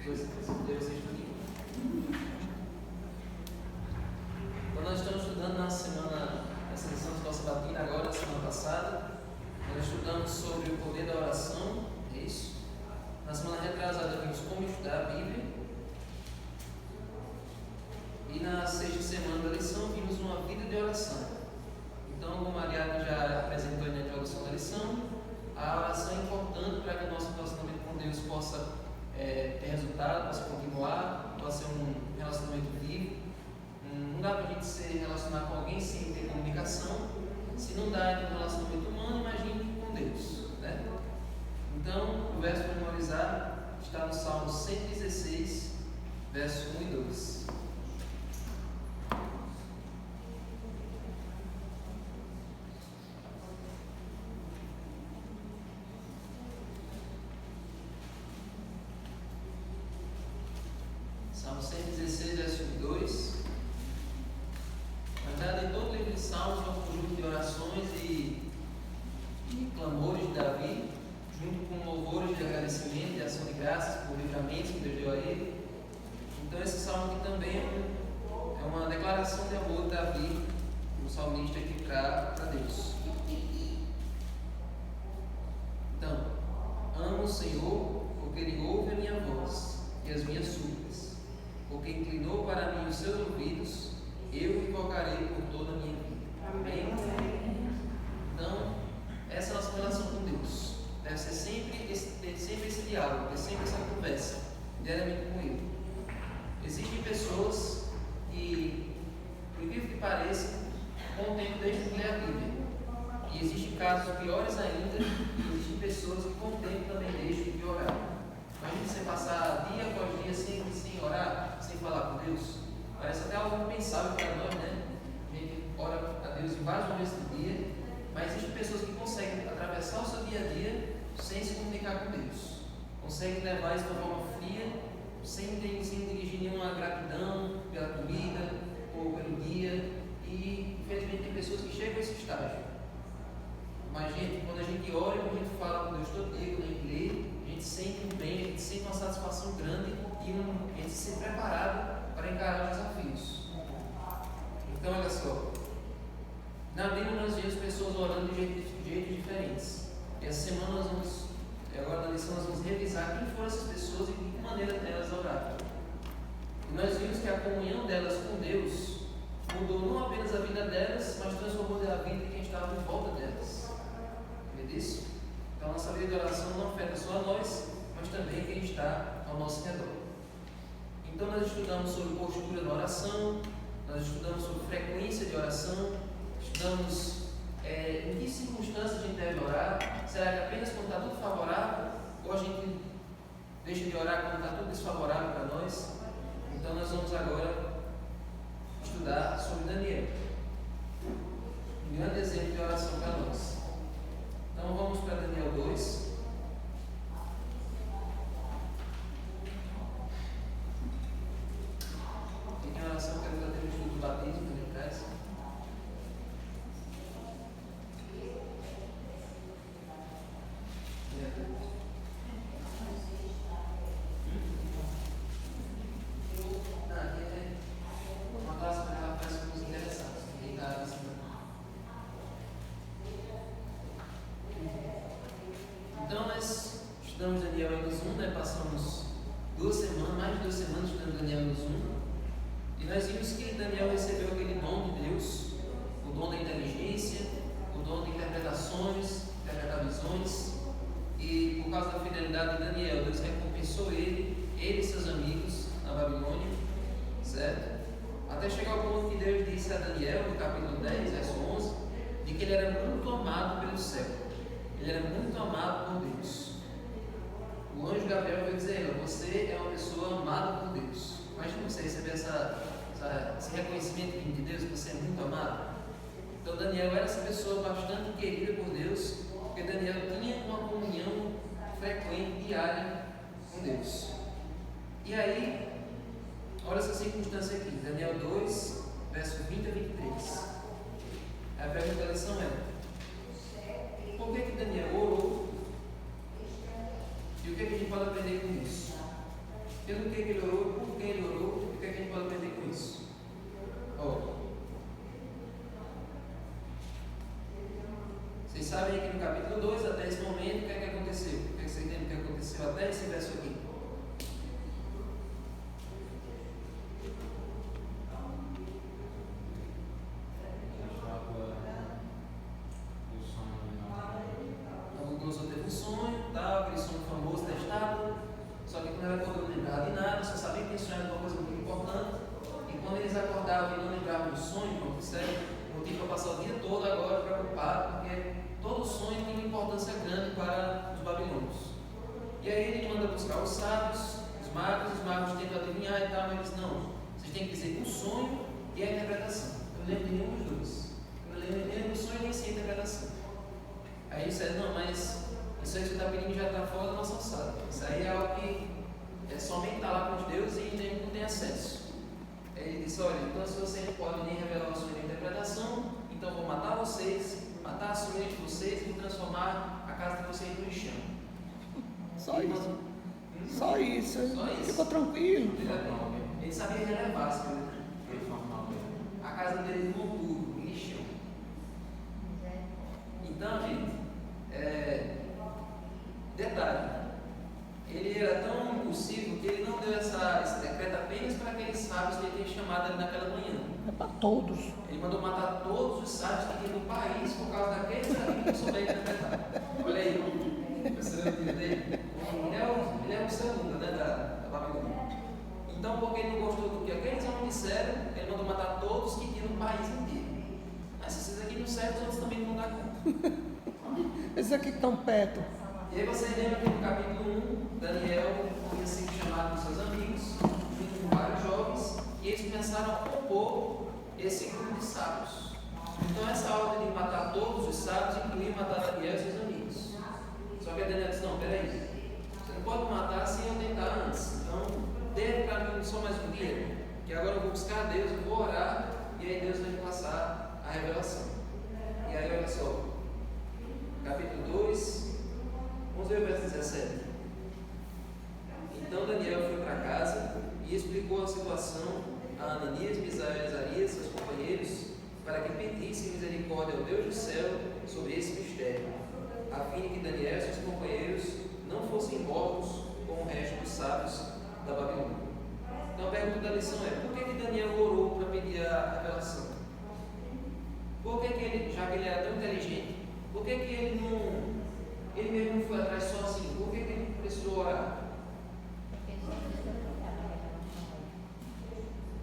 Deus estude. Então nós estamos estudando essa lição de nossa batina agora, na semana passada. Nós estudamos sobre o poder da oração, é isso? Na semana retrasada vimos como estudar a Bíblia. E na sexta semana da lição vimos uma vida de oração. Então, como a Ariadne já apresentou na introdução da lição, a oração é importante para que o nosso relacionamento com Deus possa ter resultado, possa continuar, possa ser um relacionamento vivo. Não dá para a gente se relacionar com alguém sem ter comunicação. Se não dá em um relacionamento humano, imagine com Deus, né? Então, o verso para memorizar está no Salmo 116, verso 1 e 2. Salmo 116, verso 1 e 2. Na verdade, em todo o livro de Salmos é um conjunto de orações e clamores de Davi, junto com louvores de agradecimento e ação de graças por livramentos que Deus deu a ele. Então, esse salmo aqui também é uma declaração de amor de Davi, o salmista aqui para Deus. Então, amo o Senhor, porque Ele ouve a minha voz e as minhas súplicas. Porque inclinou para mim os seus ouvidos, eu o invocarei por toda a minha vida. Amém? Então, essa é a nossa relação com Deus. Deve ser ter sempre esse diálogo, ter sempre essa conversa, diariamente com Ele. Existem pessoas que, por incrível que pareça, com o tempo deixam de ler a Bíblia. E existem casos piores ainda, existem pessoas que com o tempo também deixam de orar. Imagina você passar dia após dia sem orar, sem falar com Deus. Parece até algo impensável para nós, né? A gente ora a Deus em vários momentos do dia, mas existem pessoas que conseguem atravessar o seu dia a dia sem se comunicar com Deus. Conseguem levar isso de uma forma fria, sem dirigir nenhuma gratidão pela comida ou pelo dia. E, infelizmente, tem pessoas que chegam a esse estágio. Mas, gente, quando a gente ora, quando a gente fala com Deus todo dia, quando a gente lê, a gente sente um bem, a gente sente uma satisfação grande e a gente se sente preparado para encarar os desafios. Então, olha só. Na Bíblia nós vemos pessoas orando de jeitos diferentes. E essa semana agora na lição nós vamos revisar quem foram essas pessoas e de que maneira elas oraram. E nós vimos que a comunhão delas com Deus mudou não apenas a vida delas, mas transformou a vida de quem estava em volta delas. Vê disso? Então, nossa vida de oração não afeta só a nós, mas também quem está ao nosso redor. Então, nós estudamos sobre postura da oração, nós estudamos sobre frequência de oração, estudamos em que circunstâncias a gente deve orar. Será que apenas quando está tudo favorável, ou a gente deixa de orar quando está tudo desfavorável para nós? Então, nós vamos agora estudar sobre Daniel, um grande exemplo de oração para nós. Então vamos para Daniel 2. Tem uma oração que eu quero fazer no estudo do batismo ali atrás. Aqui é uma classe para ela faz com os interessados. Ninguém está assim. Então nós estudamos Daniel em 1, né? Passamos mais de 2 semanas estudando Daniel em 1. E nós vimos que Daniel recebeu aquele dom de Deus, o dom da inteligência, o dom de interpretar visões. E por causa da fidelidade de Daniel, Deus recompensou ele e seus amigos na Babilônia, certo? Até chegar ao ponto que Deus disse a Daniel, no capítulo 10, verso 11, de que ele era muito amado pelo céu. Ele era muito amado por Deus. O anjo Gabriel veio dizer a ele: você é uma pessoa amada por Deus. Imagina você receber esse reconhecimento de Deus, que você é muito amado. Então Daniel era essa pessoa bastante querida por Deus, porque Daniel tinha uma comunhão frequente, diária com Deus. E aí, olha essa circunstância aqui, Daniel 2, verso 20 a 23. A pergunta da lição é: por que Daniel orou? E o que a gente pode aprender com isso? Pelo sabem que no capítulo 2, até esse momento, o que é que aconteceu? O que é que vocês lembram que aconteceu até esse verso aqui? Nabucodonosor teve um sonho, tal, aquele sonho famoso, testado, só que não era todo lembrado de nada, só sabia que tinha sonhado uma coisa muito importante, e quando eles acordavam e não lembravam do sonho, não percebe? O motivo para passar o dia todo agora preocupado, porque todo sonho tinha uma importância grande para os babilônios. E aí ele manda buscar os sábios, os magos tentam adivinhar e tal, mas eles não. Vocês têm que dizer o sonho e a interpretação. Eu não lembro de nenhum dos dois. Eu não lembro do sonho nem sem a interpretação. Aí ele disse, não, mas isso aí que você está pedindo já está fora da nossa alçada. Isso aí é algo que é somente estar lá com os deuses e nem não tem acesso. Aí ele disse, olha, então se você não pode nem revelar o sonho e a interpretação, então vou matar vocês, matar a semente de vocês e vou transformar a casa de vocês no lixão. Só isso. Só isso. Só isso. Ficou tranquilo. Ele sabia relevar as coisas. A casa dele no monturo, lixão. Então, gente, detalhe, ele era tão impulsivo que ele não deu esse decreto apenas para aqueles sábios que ele tinha chamado ali naquela manhã. É para todos. Ele mandou matar todos os sábios que tinham no país por causa daqueles ali que não souberam interpretar. Olha aí, percebeu o dia dele? Ele é o segundo, né, da Babilônia. Então, porque ele não gostou do que aqueles homens disseram, ele mandou matar todos que tinham no país inteiro. Mas se esses aqui não servem, os outros também não dão conta. Esses aqui que estão perto. E aí você lembra que no capítulo 1, Daniel tinha sido chamado por seus amigos, junto com vários jovens, e eles começaram a compor esse grupo de sábios. Então essa ordem de matar todos os sábios incluía matar Daniel e seus amigos. Só que a Daniel disse, não, peraí, você não pode matar sem eu tentar antes. Então, dê para mim só mais um dia, que agora eu vou buscar a Deus, eu vou orar, e aí Deus vai me passar a revelação. E aí olha só, capítulo 2, vamos ver o verso 17. Então Daniel foi para casa e explicou a situação a Ananias, Misael e Azarias, seus companheiros, para que pedissem misericórdia ao Deus do céu sobre esse mistério, a fim de que Daniel e seus companheiros não fossem mortos como o resto dos sábios da Babilônia. Então a pergunta da lição é, por que Daniel orou para pedir a revelação? Por que ele, já que ele era tão inteligente, por que ele mesmo não foi atrás sozinho? Por que ele precisou orar? Porque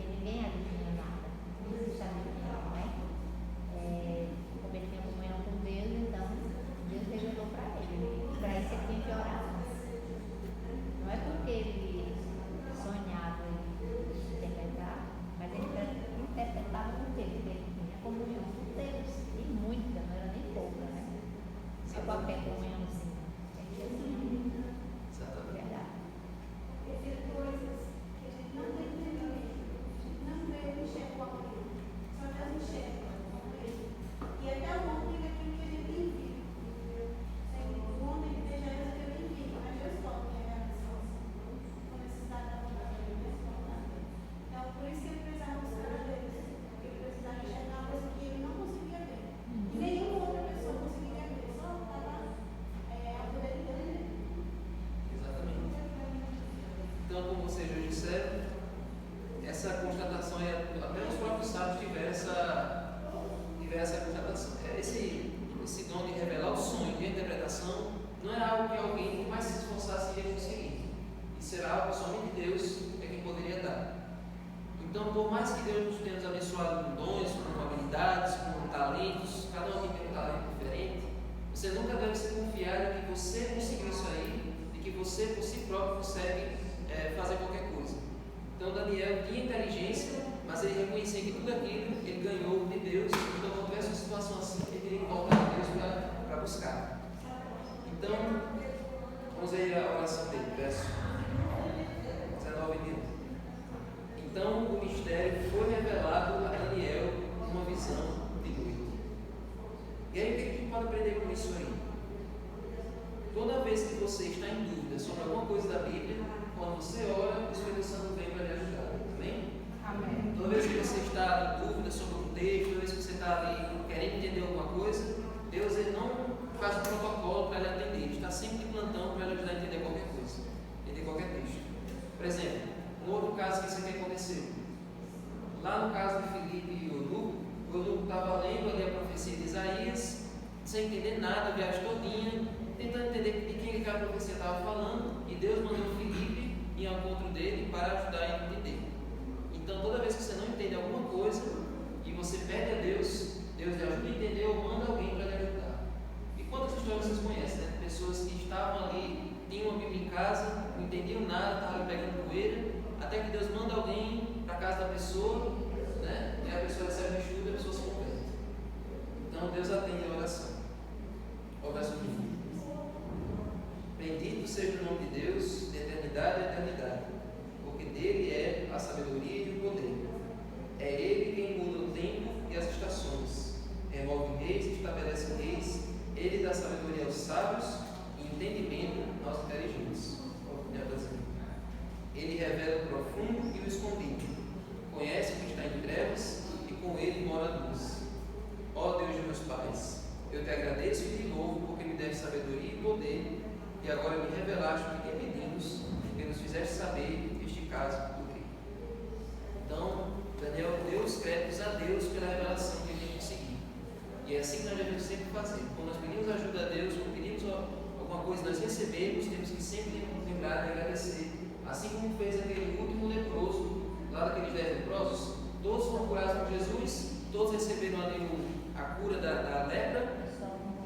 ninguém adivinha nada. Não sabe não, né? Como ele tinha comunhão com Deus, então Deus revelou para ele. Para isso ele tem que orar. Não é porque ele sonhava e interpretava, mas ele interpretava com Deus, porque ele tinha comunhão com Deus. E muita, não era nem pouca, né? Não é qualquer comunhãozinha. Exatamente. Verdade. Existem coisas que a gente não tem entendimento, não vê, não enxerga o amor, só Deus enxerga, e até o homem daquilo que a gente tem visto. O homem que veja Deus que eu nem vi, mas Deus toca a realização, com necessidade da vontade de Deus, então por isso que ele precisava buscar a Deus, porque ele precisava enxergar uma coisa que ele não conseguia ver, e nenhuma outra pessoa conseguiria ver, só estava a poder de Deus nele. Exatamente. Então, como vocês já disseram, essa constatação, até os próprios sábios tiveram essa constatação. Esse dom de revelar o sonho e a interpretação não era algo que alguém que mais se esforçasse ia conseguir. Isso era algo que somente Deus é quem poderia dar. Então, por mais que Deus nos tenha nos abençoado com dons, com habilidades, com talentos, cada um tem um talento diferente, você nunca deve se confiar em que você conseguiu isso aí, de que você por si próprio consegue fazer qualquer coisa. Então Daniel tinha inteligência, mas ele reconhecia que tudo aquilo ele ganhou de Deus, então quando tivesse uma situação assim, ele teria que voltar a Deus para buscar. Então, vamos ver a oração dele, verso 19 e 20. Então o mistério foi revelado a Daniel numa visão de noite. E aí o que a gente pode aprender com isso aí? Toda vez que você está em dúvida sobre alguma coisa da Bíblia, quando você ora, o Espírito Santo vem para lhe ajudar. Amém? Amém. Toda vez que você está em dúvida sobre um texto, toda vez que você está ali querendo entender alguma coisa, Deus ele não faz um protocolo para ele atender, ele está sempre de plantão para ele ajudar a entender qualquer coisa, entender qualquer texto. Por exemplo, um outro caso que isso aqui aconteceu. Lá no caso de Filipe e Eunuco, o Eunuco estava lendo ali a profecia de Isaías, sem entender nada, a viagem todinha, tentando entender de quem aquela profecia estava falando, e Deus mandou Filipe em encontro dele para ajudar ele a entender. Então, toda vez que você não entende alguma coisa e você pede a Deus, Deus lhe ajuda a entender ou manda alguém para lhe ajudar. E quantas histórias vocês conhecem, né? Pessoas que estavam ali, tinham uma Bíblia em casa, não entendiam nada, estavam ali pegando poeira, até que Deus manda alguém para a casa da pessoa, né? E a pessoa recebe o estudo e a pessoa se converte. Então, Deus atende a oração. Olha o verso 15. Bendito seja o nome de Deus, de eternidade a eternidade, porque dele é a sabedoria e o poder. É ele quem muda o tempo e as estações, remove reis e estabelece reis, ele dá sabedoria aos sábios e entendimento aos inteligentes. Ele revela o profundo e o escondido, conhece o que está em trevas e com ele mora a luz. Ó Deus de meus pais, eu te agradeço e te louvo porque me deste sabedoria e poder, e agora me revelaste o que te pedimos, e nos fizeste saber este caso do rei. Então, Daniel deu os créditos a Deus pela revelação que ele tem que seguir. E é assim que nós devemos sempre fazer. Quando nós pedimos ajuda a Deus, quando pedimos alguma coisa, nós recebemos, temos que sempre lembrar de agradecer. Assim como fez aquele último leproso, lá daqueles 10 leprosos, todos foram curados por Jesus, todos receberam ali a cura da lepra,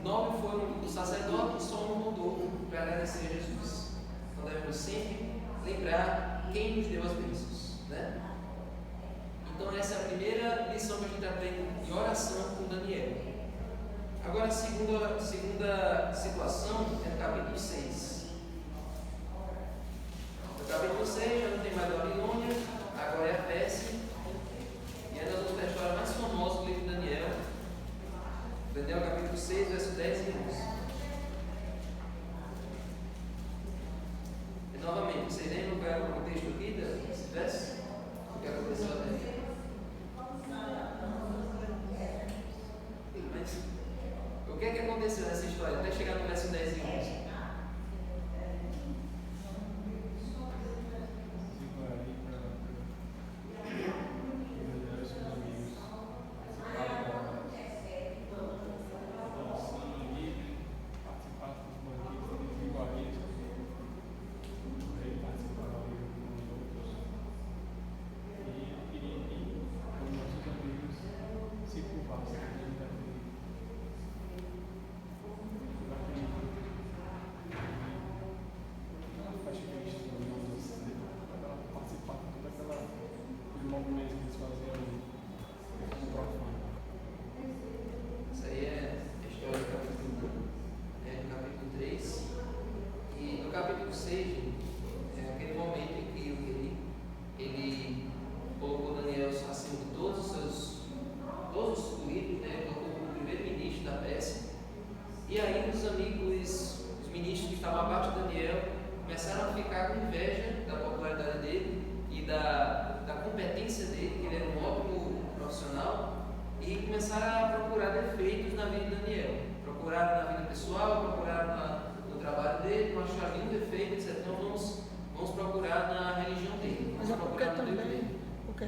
9 foram do sacerdote e só um voltou para agradecer a Jesus. Então devemos sempre lembrar quem nos deu as bênçãos, né? Então essa é a primeira lição que a gente aprende de oração com Daniel. Agora a segunda situação é no capítulo 6. No capítulo 6 já não tem mais Babilônia, agora é a Pérsia. E aí nós vamos ter a história mais famosa do livro de Daniel. Daniel capítulo 6, verso 10 e 11. E novamente, vocês lembram qual era o contexto aqui desse verso? O que aconteceu até? Mas o que é que aconteceu nessa história até chegar no verso 10 e 11?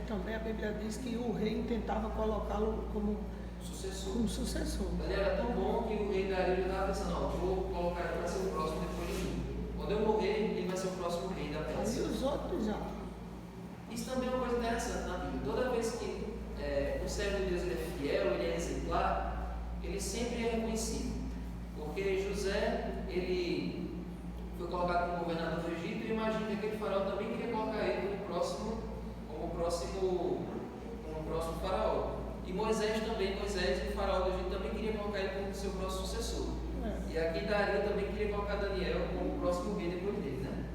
Também a Bíblia diz que o rei tentava colocá-lo como sucessor. Ele era tão bom que o rei Dario já estava pensando, não, vou colocar ele para ser o próximo depois de mim. Quando eu morrer, ele vai ser o próximo rei da Pérsia. E os outros já. Isso também é uma coisa interessante na Bíblia. Toda vez que o servo de Deus ele é fiel, ele é exemplar, ele sempre é reconhecido. Porque José, ele foi colocado como governador do Egito, e imagina que aquele faraó também queria colocar ele como próximo faraó. E Moisés e o faraó do Egito também queria colocar ele como seu próximo sucessor. E aqui Dario também queria colocar Daniel como o próximo rei depois dele, né?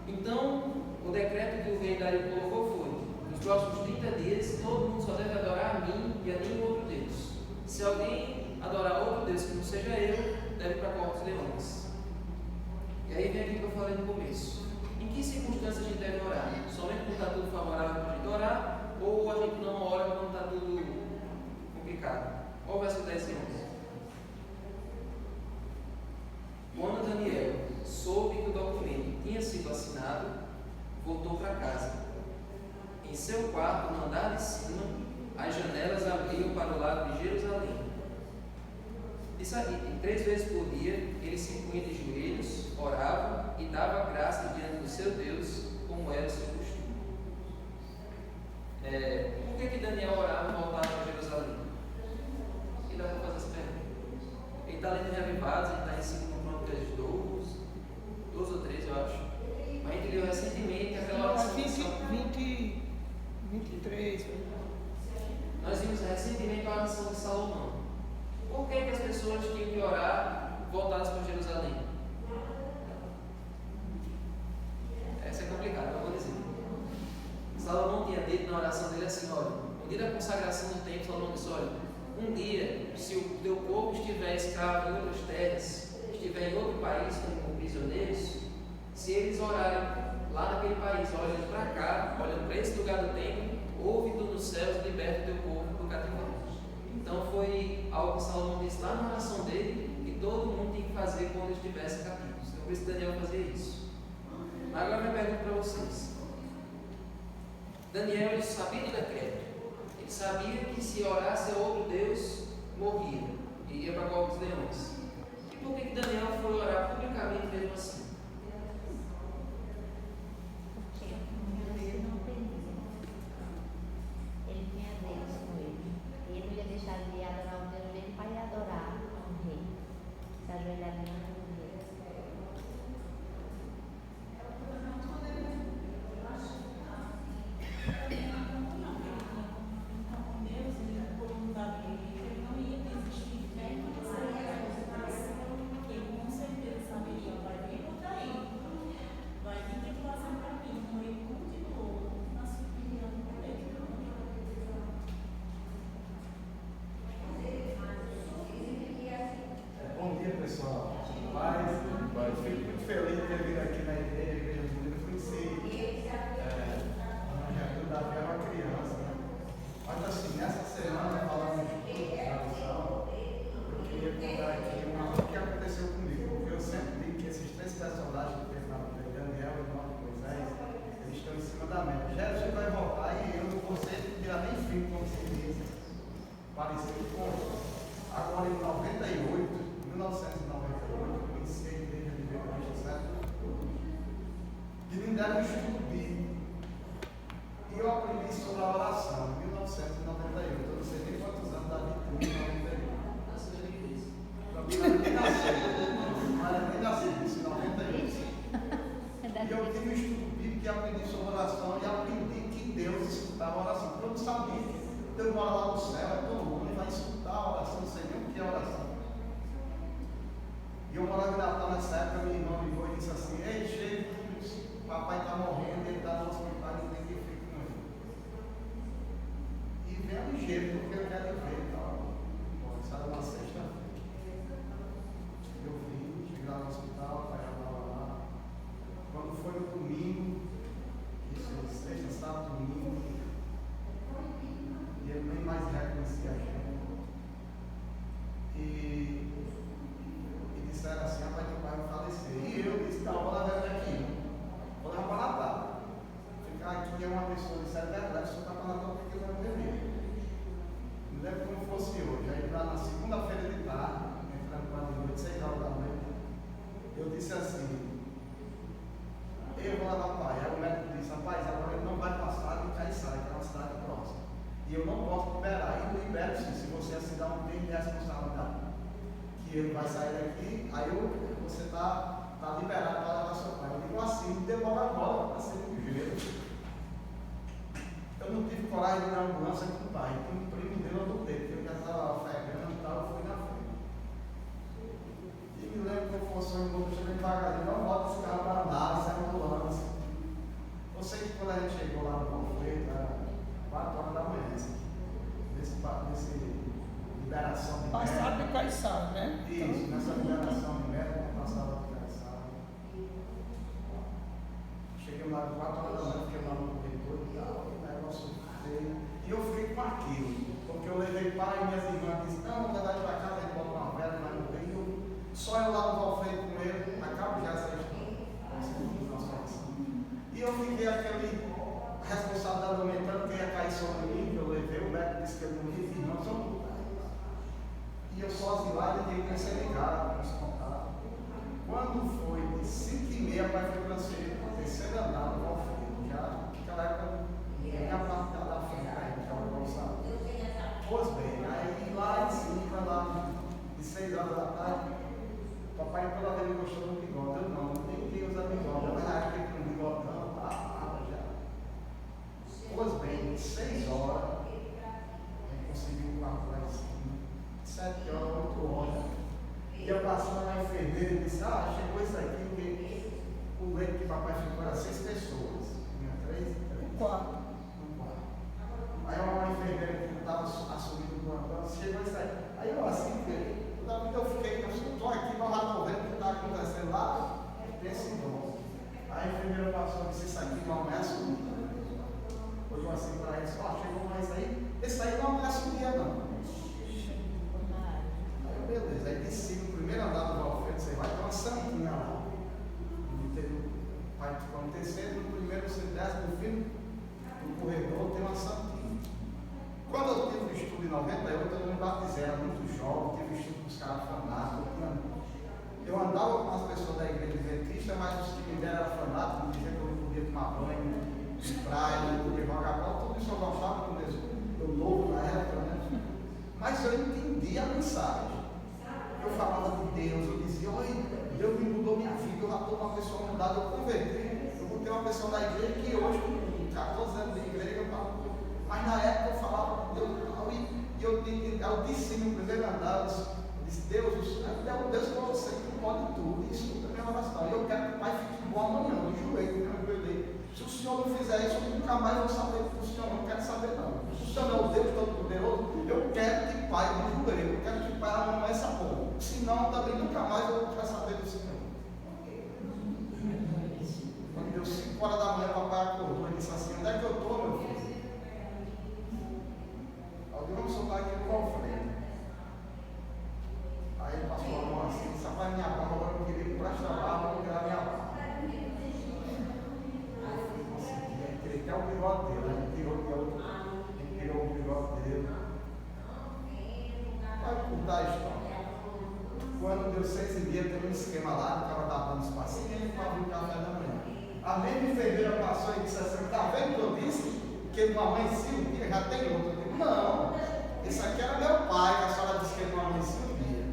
Então, o decreto que o rei Dario colocou foi: nos próximos 30 dias, todo mundo só deve adorar a mim e a nenhum outro Deus. Se alguém adorar outro Deus que não seja eu, deve ir para a cova dos leões. E aí vem aquilo que eu falei no começo. Em que circunstâncias a gente deve orar? Somente quando está tudo favorável para a gente orar? Ou a gente não ora quando está tudo complicado? Olha o verso 10 e 11. seu quarto, no andar de cima, as janelas abriam para o lado de Jerusalém. E 3 vezes por dia ele se punha de joelhos, orava e dava graça diante do seu Deus, como era o seu costume. Por que Daniel orava e voltava para Jerusalém? E dá para fazer essa pergunta. Ele está lendo Reavivados, ele está em 2 Crônicas de 12 ou 13, eu acho. Mas a gente leu recentemente aquela oração. 23. Nós vimos recentemente a oração de Salomão. Por que as pessoas tinham que orar voltadas para Jerusalém? Essa é complicada, eu vou dizer. Salomão tinha dito na oração dele assim: olha, no dia da consagração do templo, Salomão disse: olha, um dia, se o teu povo estiver escravo em outras terras, estiver em outro país como prisioneiros, se eles orarem lá naquele país, olhando para cá, olhando para esse lugar do templo, ouve tu nos céus e liberta o teu povo do cativeiro. Então foi algo que Salomão disse lá na oração dele, que todo mundo tem que fazer quando estivesse cativos. Então por isso Daniel fazia isso. Mas agora minha pergunta para vocês. Daniel, ele sabia do decreto. Ele sabia que se orasse a outro Deus, morria e ia para a cova dos leões. E por que Daniel foi orar publicamente mesmo assim? Porque Deus não perdia. Ele tinha Deus com ele. E ele não ia deixar de adorar o Deus dele para ir adorar o rei. Se ajoelhar diante do rei. Bom dia, pessoal. Eu fico muito feliz de ter vindo aqui na igreja. Eu conheci Jesus Davi, era uma criança, né? Mas assim, nessa semana, falando de tradição, eu queria contar aqui o que aconteceu comigo. Porque eu sempre digo que esses 3 personagens que teve na vida, Daniel, irmão de Moisés, eles estão em cima da meta. Jesus vai voltar e eu não vou ser tirar nem fim, como se diz, parecido com. Agora em 1998, eu conheci a igreja de Cristo, certo? E me deram um estudo bíblico. E eu aprendi sobre a oração em 1998. Eu não sei nem quantos anos Davi tinha em 98. Mas nem nasceu, isso em 98. E eu tive um estudo bíblico e aprendi sobre oração e aprendi que Deus escutava a oração. Porque eu não sabia que Deus mora lá no céu, é todo mundo, e vai escutar a oração, não sei nem o que é oração. E eu morava em Natal nessa época, minha irmã ligou e disse assim: ei, chega, papai está morrendo, ele está no hospital e tem que ficar com ele. E vem ligeiro, porque eu quero ver e tal. Bom, isso era uma sexta-feira. Eu vim, cheguei lá no hospital, pai já estava lá. Quando foi no domingo, isso, sexta, sábado, domingo, e ele nem mais reconhecia a gente. E disseram assim: rapaz, teu pai vai falecer. E eu disse: tá, vou levar ele aqui. Vou levar para Natal. Ficar aqui é uma pessoa, isso é verdade, se eu está para Natal, porque eu não beber. Me lembro como fosse hoje. Aí lá na segunda-feira de tarde, entrando para de noite, 6 horas da noite, eu disse assim: eu vou levar o pai. Aí o médico disse: rapaz, agora ele não vai passar de Caiçara, que é uma cidade próxima. E eu não posso liberar. E eu libero sim, se você assinar um termo de responsabilidade. Que ele vai sair daqui, aí você está liberado para levar seu pai. Eu digo assim: demora agora para ser um jeito. Eu não tive coragem de ir na ambulância com o pai. Tinha um primo dele, eu lutei, porque eu já estava ofegando e tal, eu fui na frente. E me lembro que eu fosse um outro, cheguei devagarzinho: não bota esse carro para andar, essa ambulância. Eu sei que quando a gente chegou lá no conflito, era 4 horas da manhã, nesse liberação de Passado de Caiçara, né? Isso, nessa liberação de médico, passava de Caiçara. Cheguei lá 4 horas da manhã, fiquei lá no corredor e tal, o negócio feio. E eu fiquei com aquilo, porque eu levei pai e minhas irmãs disseram: não, vou levar ele para casa, ele bota uma vela, vai morrer. E eu, só eu lá no Valfredo com ele, acabo já essa história. E eu fiquei aquele responsabilidade aumentando, ia cair sobre mim, que eu levei, o médico disse que eu não ia, e não são brutais. E eu sozinho lá, ninguém comecei a ligar, nos contar. Quando foi de 5h30, pai foi transferido para o terceiro andar do Alfredo. Já naquela época, nem a parte da frente, a gente estava calçado. Pois bem, aí lá em cima, lá de 6 horas da tarde, papai toda vez gostou do bigode. Eu não, ninguém usa bigode. Mas na época que não bigodão, já. Pois bem, 6 horas, a gente conseguiu um quarto lá em cima. 7 horas, 8 horas. E eu passando na enfermeira e disse, chegou isso aqui, porque o leito que papai ficou era 6 pessoas. Tinha 3 e 3. 4. Aí uma enfermeira que estava assumindo o plantão, chegou isso aí. Aí eu assim, toda vida eu fiquei, eu estou aqui, mas já estou vendo o que está acontecendo lá, desse dom. Aí a enfermeira passou e disse, isso aqui não é subir. Olhou assim para eles, chegou mais aí, esse aí não é subir não. Aí beleza, aí desci no primeiro andar do Valfredo, você vai ter uma santinha lá. O pai ficou no terceiro, no primeiro você desce, no fim do corredor tem uma santinha. Quando eu tive o estudo em 98, eu me batizei, era muito jovem, tive estudo com os caras fanáticos. Eu andava com as pessoas da igreja adventista, mas os que me deram eram fanáticos, me diziam que eu não podia tomar banho, de praia, não podia jogar bola, tudo isso eu gostava com Deus. Eu novo na época, né? Mas eu entendi a mensagem. Eu falava de Deus, eu dizia, oi, Deus me mudou minha vida, eu já estou uma pessoa mudada, eu converti, eu botei uma pessoa da igreja que hoje, com 14 anos de igreja, eu falo. Mas na época eu falava, eu disse no primeiro andar, eu disse, Deus é um Deus para você que pode tudo, isso é a minha oração. Eu quero que o Pai fique bom amanhã, no joelho, no meu joelho. Se o Senhor não fizer isso, eu nunca mais vou saber do Senhor, não quero saber não. Se o Senhor é o Deus Todo-Poderoso, eu quero que Pai no joelho, eu quero que Pai amanhã essa porra. Senão também nunca mais eu vou saber do Senhor. Quando deu 5 horas da manhã, o papai acordou e disse assim, onde é que eu estou, meu filho? Vamos soltar aqui no Alfredo. Aí ele passou a mão assim, disse, rapaz, minha barba, agora eu queria ir para esta barba, eu vou tirar minha barba. Aí ele quer o bigode dele, aí ele tirou o bigode dele. Vai contar a história. Quando deu 6h30, teve um esquema lá, o cara estava dando espacinho para abrir o café da manhã. A mesma enfermeira passou e disse assim, está vendo que eu disse? Que não amanhecia um dia, já tem outro. Eu digo, não, esse aqui era meu pai, que a senhora disse que ele não amanhecia um dia.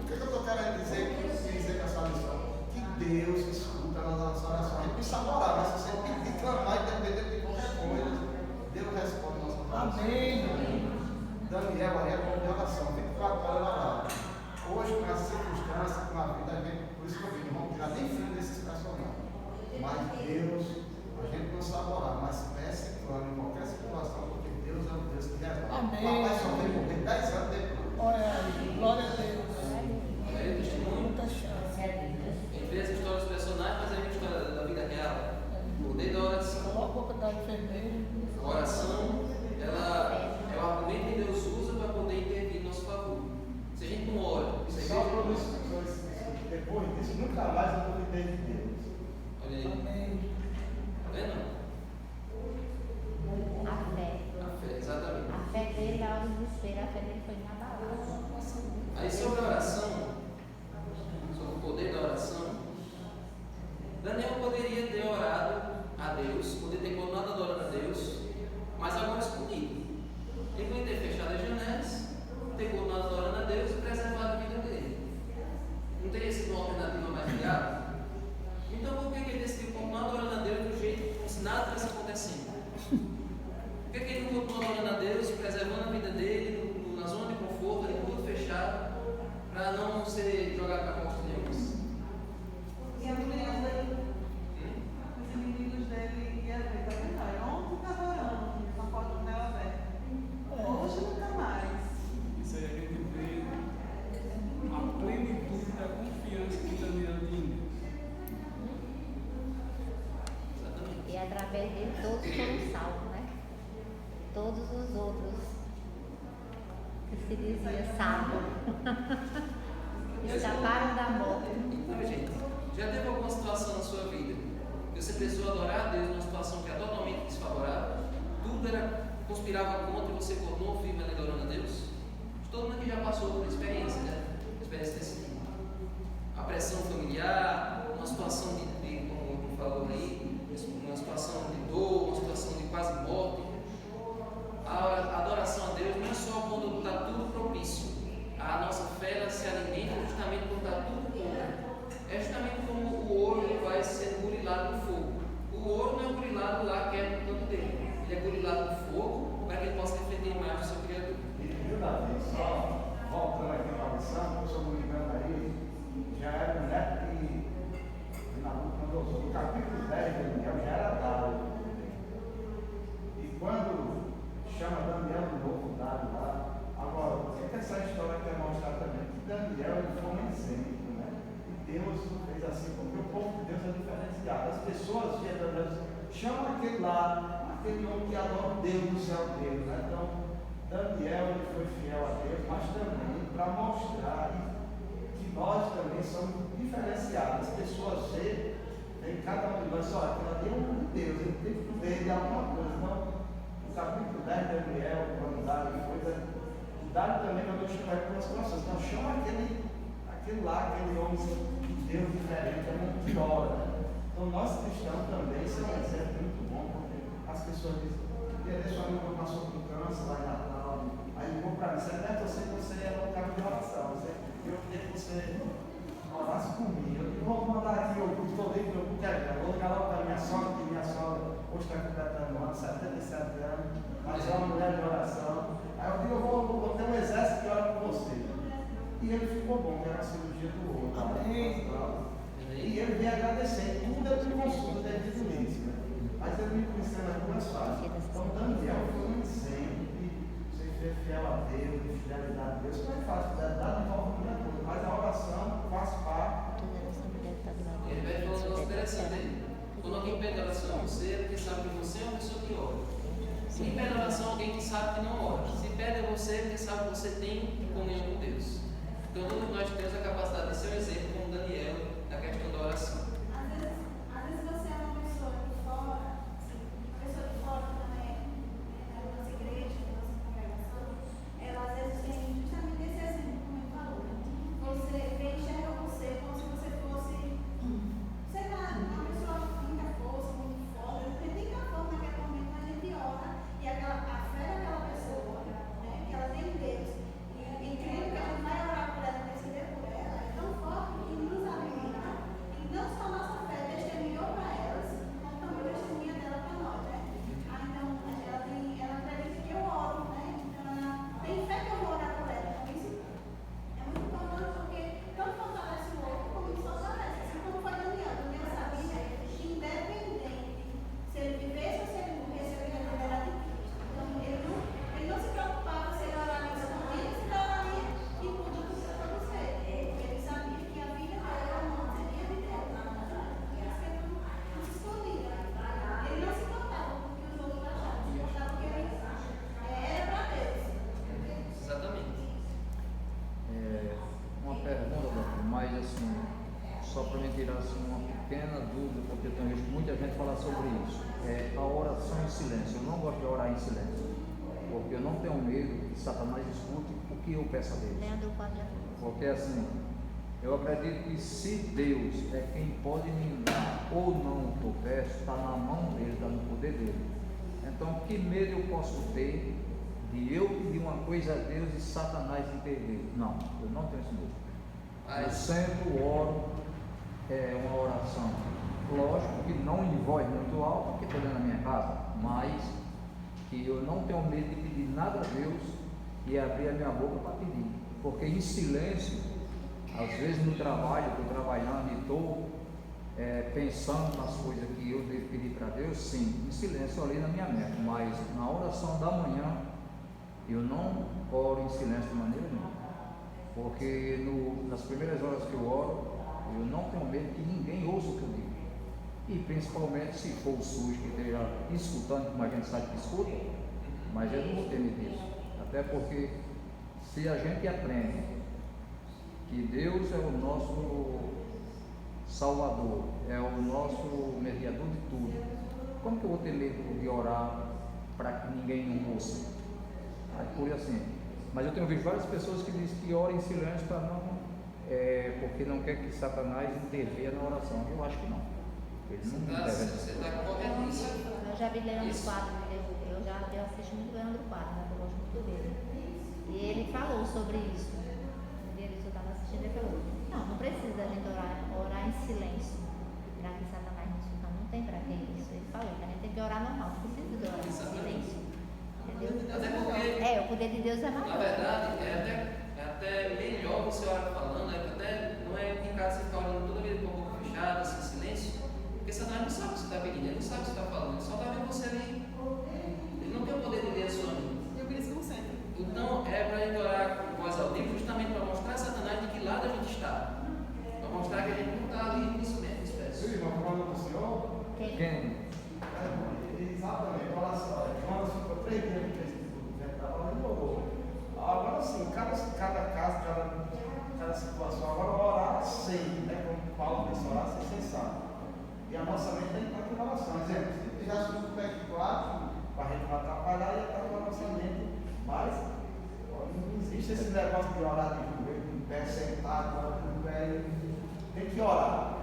O que eu estou querendo dizer com essa lição? Que Deus escuta nas nossas orações. A gente precisa orar, mas se você tem que clamar e depender de qualquer coisa, Deus responde a nossa oração. Amém. Daniel aí é como de oração, 24 horas orada. Hoje, com essa circunstância, com a vida, por isso que eu digo, vamos tirar nem filho desses personagens. Mas Deus, a gente não sabe orar, mas peça e clama em qualquer situação, porque Deus é o Deus que resolve. Amém. O papai só veio morrer 10 anos depois. Olha aí, glória a Deus. Aí o testemunho. Muita chance. A gente vê essa história dos personagens, mas é a história da vida real. O poder da oração. Cala a boca da enfermeira. A oração, ela é o argumento que Deus usa para poder intervir em nosso favor. Se a gente não ora, Só produz depois disso, nunca mais eu duvidei de Deus. Olha aí. Amém. Tá vendo? A fé. A fé, exatamente. A fé dele, ao desespero, a fé dele foi inabalada. Aí sobre a oração, sobre o poder da oração, Daniel poderia ter orado a Deus, poderia ter continuado adorando a Deus, mas agora escondido. Ele poderia ter fechado as janelas, ter continuado adorando a Deus e preservado a vida dele. Não teria sido uma alternativa mais viável? Então por que ele decidiu continuar adorando a Deus do jeito como se nada estivesse acontecendo? Por que ele não continuou adorando a Deus, preservando a vida dele, na zona de conforto, ali tudo fechado, para não ser jogado para a morte de Deus? E a Bíblia os inimigos dele iam ver, tá vendo? Ontem estava orando, com a porta do céu aberta. Hoje nunca mais. Isso aí a gente vê a plenitude da confiança que Daniel tinha. Exatamente. E através dele todos foram salvos, né? Todos os outros que se dizia salvo escaparam da morte. Então, gente, já teve alguma situação na sua vida que você precisou adorar a Deus numa situação que é totalmente desfavorável? tudo conspirava contra e você continuou firme adorando a Deus? Todo mundo que já passou por experiência, né? Experiência desse tipo. A pressão familiar, uma situação de como falou aí, uma situação de dor, uma situação de quase morte. A adoração a Deus não é só quando está tudo propício. A nossa fé ela se alimenta justamente quando está tudo contra. É justamente como o ouro vai ser burilado no fogo. O ouro não é burilado lá quieto no canto dele. Ele é burilado no fogo para que ele possa refletir a imagem do seu Criador. Viu, Davi? Só voltando aqui para a lição, se eu não me engano aí, já era um neto que Nabucodonosor, no capítulo 10 de Daniel, já era dado. E quando chama Daniel de novo, dado lá, agora, o que essa história quer mostrar também? Que Daniel ele foi um exemplo, né? E Deus fez assim, porque o povo de Deus é diferenciado. As pessoas via Deus, chamam aquele lá, aquele homem que adora o Deus do céu dele, né? Então, Daniel ele foi fiel a Deus, mas também para mostrar que nós também somos diferenciados. As pessoas veem cada um de nós, olha, aquilo ali é um de Deus, ele tem que poder de alguma coisa. Então, no capítulo 10 de Daniel, quando Dário foi, Dário também mandou chamar para as situações. Então, chama aquele lá, aquele homem de Deus diferente, é muito que ora. Né? Então, nós cristãos também, isso é um exemplo muito bom, porque as pessoas dizem, sua amiga passou por câncer lá em Natal, aí ligou para mim, Sebeto, eu sei que você era um cara de oração, eu queria que você orasse por mim, eu vou mandar aqui, eu estou dentro do quero, vou ligar lá para minha sogra, que minha sogra hoje está completando um ano, 77 anos, mas é uma mulher de oração, aí eu digo, eu vou ter um exército que ora por você, e ele ficou bom, que era a cirurgia do outro, e ele veio agradecer, tudo eu te consulto desde o início, né? Mas ele me conheceu na rua fácil. Então, Daniel foi um exemplo de você ser fiel a Deus, de fidelidade a Deus. Não é fácil, fidelidade envolve muita coisa, mas a oração faz parte. Ele vai falar um negócio interessante aí. Quando alguém pede oração a você, é porque sabe que você é uma pessoa que ora. Se pede oração a alguém que sabe que não ora. Se pede a você, é porque sabe que você tem comunhão com Deus. Então, todos nós temos a capacidade de ser um exemplo, como Daniel, na questão da oração. Às vezes você é uma pessoa de fora, também, na nossa igreja, na nossa congregação, ela às vezes tem justamente esse exemplo, como ele falou. Você enxerga você como se você fosse, sei lá, uma pessoa com muita força, muito forte. Porque tem que forma naquele momento a gente ora e a fé daquela pessoa, né, que ela tem em Deus. E crendo que a gente vai orar por ela, interceder por ela, é tão forte que nos alimenta. E não só a nossa fé testemunhou para elas, como também a testemunha dela para nós, né? Então, ela acredita que eu oro, né? Então, ela tem fé que eu vou orar por ela. Então, isso é muito importante porque tanto fortalece o outro, como nos fortalece. Assim como foi Daniel. Daniel sabia que independente se ele vivesse ou se ele morresse, a vida dele era de Cristo. Então, ele não se preocupava se ele oraria escondido, se ele oraria e tudo que você para você. Ele sabia que a vida dele era uma seria de Deus. Ele não se importava com o que os outros achavam, se importava com o que ele era para Deus. Exatamente. Uma pergunta, doutor, mas assim, só para me tirar assim, uma pequena dúvida, porque eu tenho visto muita gente falar sobre isso. A oração em silêncio. Eu não gosto de orar em silêncio, porque eu não tenho medo que Satanás escute o que eu peço a Deus. Leandro Quadra. Porque assim, eu acredito que se Deus é quem pode me dar ou não o que eu peço, está na mão dele, está no poder dele. Então, que medo eu posso ter de eu pedir uma coisa a Deus e Satanás intervir? Não, eu não tenho esse medo. Eu sempre oro, uma oração, lógico que não em voz muito alta, porque estou dentro da minha casa, mas que eu não tenho medo de pedir nada a Deus e abrir a minha boca para pedir, porque em silêncio, às vezes no trabalho, estou trabalhando e estou pensando nas coisas que eu devo pedir para Deus, sim, em silêncio ali na minha mente, mas na oração da manhã eu não oro em silêncio de maneira nenhuma, porque nas primeiras horas que eu oro, eu não tenho medo que ninguém ouça o que eu digo, e principalmente se for o SUS que esteja escutando, como a gente sabe que escuta, mas eu não vou ter medo disso, até porque se a gente aprende que Deus é o nosso Salvador, é o nosso mediador de tudo, como que eu vou ter medo de orar para que ninguém não ouça. Aí, por assim. Mas eu tenho visto várias pessoas que dizem que oram em silêncio para não, porque não quer que Satanás intervenha na oração. Eu acho que não. Ele não intervém. Você está corretíssimo. Eu já vi Leandro Quadro, eu assisto muito Leandro Quadro, né, eu gosto muito dele. E ele falou sobre isso. Um dia eu estava assistindo e ele falou, não precisa a gente orar em silêncio para que Satanás não escuta, não tem para que isso. Ele falou que a gente tem que orar normal, não precisa de orar em silêncio. Entendeu? Até porque, O poder de Deus é maior. na verdade, é até melhor você orar falando, até não é em casa você ficar orando toda vez com a boca fechada, assim, em silêncio, porque Satanás não sabe o que você está pedindo, ele não sabe o que você está falando, ele só está vendo você ali. Ele não tem o poder de ler a sua mente. Eu vi isso como sempre. Então, é para a gente orar com voz altiva, justamente para mostrar a Satanás de que lado a gente está. Para mostrar que a gente não está ali nisso mesmo, espécie. Sim, mas falando do Senhor, Quem? exatamente, olha só, Jonas ficou 3 dias no Espírito, já estava ali no. Agora sim, cada caso, cada situação, agora orar sem, né? Como Paulo disse, orar sem cessar. E a nossa mente tem que estar com oração. Exemplo, se já assume o pé claro, para a gente não atrapalhar e estar com a nossa mente, mas não existe esse negócio de orar de joelho, de pé sentado, no pé, tem que orar.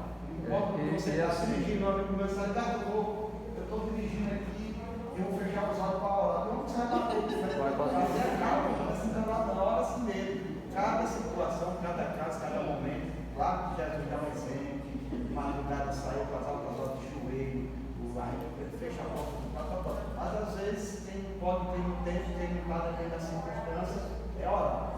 Você está se dirigindo, amigo meu, você está eu estou dirigindo aqui, eu vou fechar os olhos para orar. Não você vai dar tudo, vai fazer calma, assim, na hora assim mesmo. Cada situação, cada caso, cada momento. Claro que Jesus dá um exemplo, madrugada saiu, o casal de joelho, fecha a porta do papapá. Mas às vezes, quem pode ter um tempo, quem não está dependendo das circunstâncias, é orar.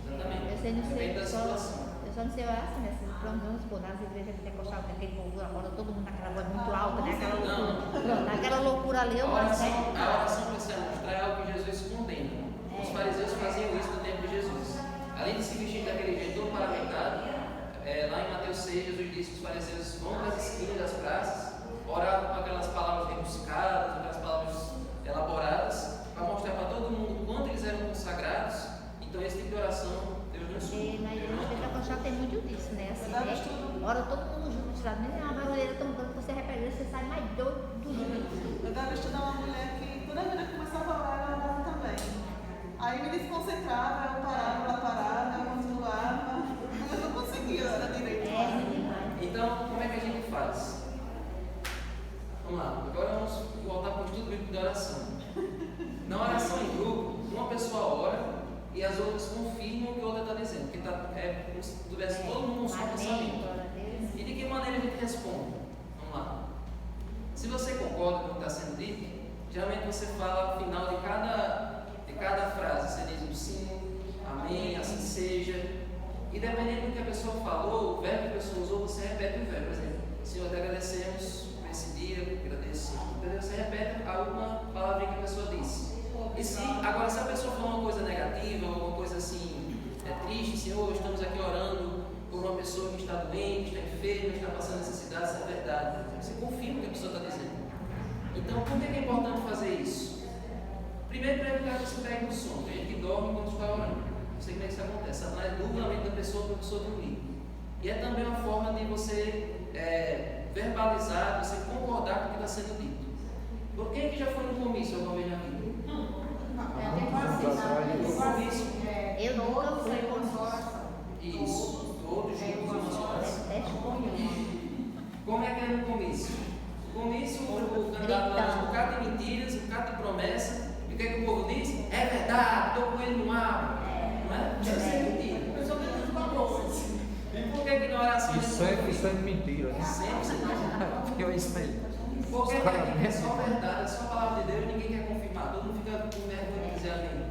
Exatamente. Eu Depende da situação. só não sei orar assim, né? Vamos supor, nas igrejas pentecostais, tem aquele povo agora, todo mundo naquela voz muito alta, né? Aquela loucura. Pronto, aquela loucura ali eu A não sei. oração que você vai mostrar é algo que Jesus condena. Os fariseus faziam isso no tempo de Jesus. Além de se vestir daquele jeito todo paramentado, lá em Mateus 6, Jesus disse que os fariseus vão para as esquinas das praças, oravam com aquelas palavras rebuscadas, aquelas palavras elaboradas, para mostrar para todo mundo quanto eles eram consagrados. Então, esse tipo de oração, Deus não escuta. Na igreja pentecostal tem muito disso, né? Assim, né? Ora todo mundo junto, sabe? É uma barulheira tão grande que você repete, você sai mais doido do jeito. Eu estava estudando uma mulher que toda vez que começava a orar, ela orava também. Aí me desconcentrava, eu parava, ela parava, eu continuava, mas eu não conseguia orar direito. Então, como é que a gente faz? Vamos lá, agora vamos voltar para o estudo bíblico da oração. Na oração em grupo, uma pessoa ora e as outras confirmam o que a outra está dizendo, porque é como se tivesse todo mundo um só pensamento. E de que maneira a gente responde? Vamos lá. Se você concorda com o que está sendo dito, geralmente você fala ao final de cada frase, você diz um sim, amém, assim seja. E dependendo do que a pessoa falou, o verbo que a pessoa usou, você repete o verbo. Por exemplo, Senhor, te agradecemos por esse dia, agradeço. Entendeu? Você repete a última palavra que a pessoa disse. E agora, se a pessoa falou uma coisa negativa, ou uma coisa assim, triste, Senhor, estamos aqui orando por uma pessoa que está doente, está enferma, está passando necessidade, isso é verdade. Você confirma o que a pessoa está dizendo. Então, por que é importante fazer isso? Primeiro, para evitar que você pegue no sono. Tem gente que dorme enquanto está orando. Não sei como é que isso acontece. Satanás dubla a mente da pessoa para a pessoa dormir. E é também uma forma de você verbalizar, de você concordar com o que está sendo dito. Por quem que já foi no comício alguma vez na vida? Eu nunca fui com oração. Isso, todos juntos uma oração. Como é que é no comício? No comício, o candidato lá diz um bocado de mentiras, um bocado de promessa. E o que é que o povo diz? É verdade, estou com ele no ar. Não é? Deve ser mentira. Eu sou menos de valores. E por que na oração Isso é mentira, né? Sempre. Eu isso aí. Porque é só verdade, é só a palavra de Deus, ninguém quer confirmar. Todo mundo fica com vergonha de dizer amém.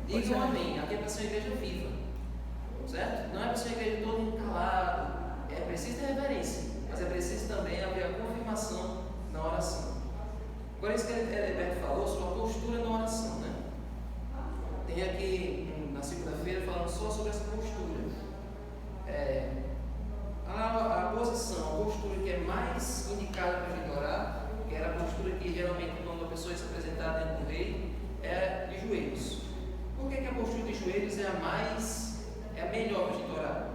Diga um amém. Aqui é para ser uma igreja viva. Certo? Não é para ser uma igreja todo mundo calado. É preciso ter reverência, mas é preciso também haver a confirmação na oração. Agora, isso que Heriberto falou sobre a postura na oração, né? Tem aqui na segunda-feira falando só sobre essa postura. A posição, a postura que é mais indicada para a gente orar, que era a postura que geralmente quando a pessoa se apresentar diante do rei, é de joelhos. Por que a postura de joelhos é a melhor para a gente orar?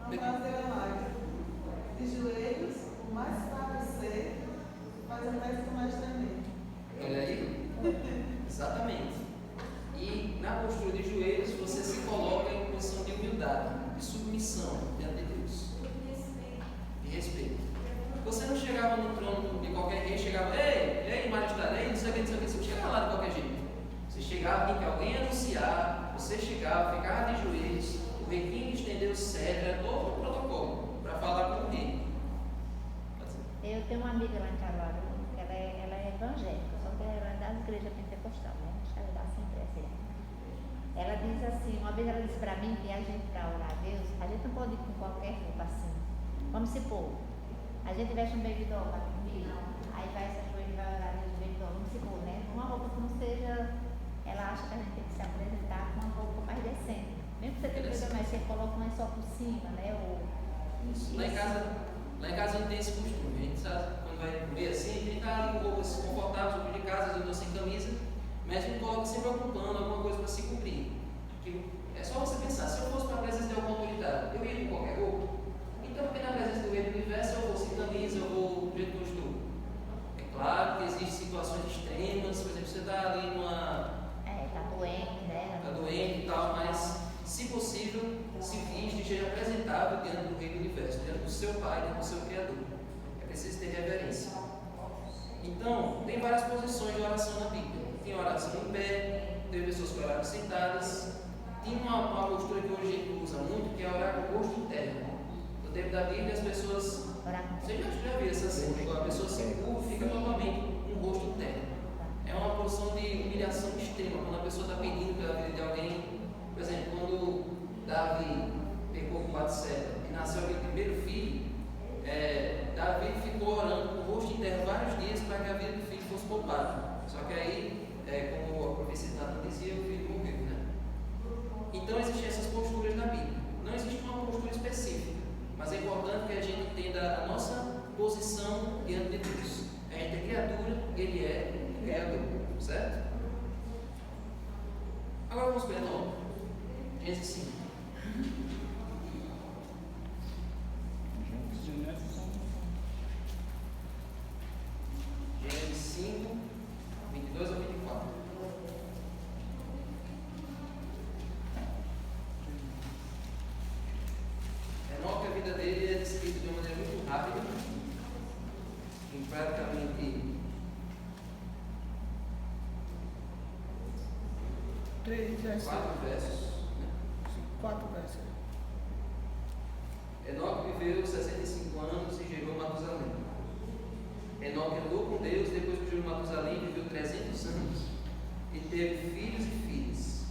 Vamos fazer a live. De joelhos, o mais fácil ser, mas até fica mais tremendo. Olha aí, diante de Deus. De respeito. Você não chegava no trono de qualquer rei, chegava, ei, majestade, ei, não sei o que, você não chegava lá de qualquer jeito. Você chegava em que alguém anunciar, você chegava, ficava de joelhos, o rei tinha que estender o cetro, era todo um protocolo para falar com o rei. Eu tenho uma amiga lá em Caruaru, ela é evangélica, só que ela é das igrejas pentecostais, né? Acho que ela dá sempre assim. Ela diz assim, uma vez ela disse para mim que a gente, para orar a Deus, a gente não pode ir com qualquer roupa assim. Vamos supor, a gente veste um baby doll para dormir, aí vai se ajoelhar e vai orar a Deus no baby doll, vamos supor, né? Uma roupa que não seja, ela acha que a gente tem que se apresentar com uma roupa mais decente. Mesmo que você tenha coisa mais, você coloca um só por cima, né? Lá em casa a gente tem esse costume, a gente sabe, quando vai comer assim, a gente está ali com roupas confortáveis, roupa de casa, às vezes eu estou sem camisa, mas a gente coloca sempre algum pano, alguma coisa para se cobrir. É só você pensar, se eu fosse para a presença de alguma autoridade, eu ia com qualquer roupa? Então, porque na presença do Rei do Universo eu vou sem camisa, eu vou do jeito que eu estou. É claro que existem situações extremas, por exemplo, você está ali está doente, né? Está doente e tal, mas se possível, se viste e seja apresentável diante do Rei do Universo, diante do seu Pai, diante do seu Criador. É preciso ter reverência. Então, tem várias posições de oração na Bíblia. Tem oração em pé, tem pessoas que oraram sentadas. Tem uma postura que hoje a gente usa muito, que é orar com o rosto interno. No tempo da Bíblia, as pessoas. Você já viu essa cena? A pessoa se curva e fica totalmente com o rosto interno. É uma posição de humilhação extrema. Quando a pessoa está pedindo pela vida de alguém, por exemplo, quando Davi pecou com Batseba e nasceu aquele primeiro filho, Davi ficou orando com o rosto interno vários dias para que a vida do filho fosse poupada. Só que aí, como a profecia de Natan dizia, o filho morreu, né? Então existem essas posturas na Bíblia. Não existe uma postura específica, mas é importante que a gente entenda a nossa posição diante de Deus. A gente é criatura, Ele é Criador, certo? Agora vamos para Enoque. Gênesis 5. Gênesis 5, 22 a 24. Enoque, a vida dele é descrita de uma maneira muito rápida, em praticamente 4 versos. 4 versos. Enoque viveu 65 anos e gerou Matusalém. Enoque andou com Deus, depois que gerou Matusalém, viveu 300 anos e teve filhos e filhas.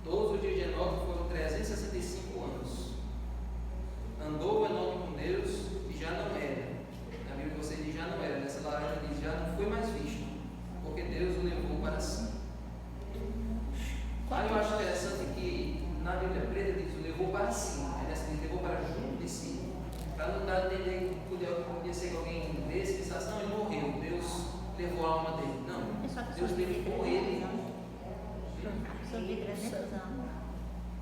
Todos os dias de Enoque foram 365 anos. Andou Enoque com Deus e já não era. Na Bíblia você diz já não era, nessa laranja diz já não foi mais visto, porque Deus o levou para si. Aí eu acho interessante que na Bíblia preta diz o levou para si, nessa diz levou para junto de si, para não dar a entender que podia ser que alguém desse pensasse, não, ele morreu, Deus levou a alma dele. Não, Deus teve com ele. Sobre 300 anos.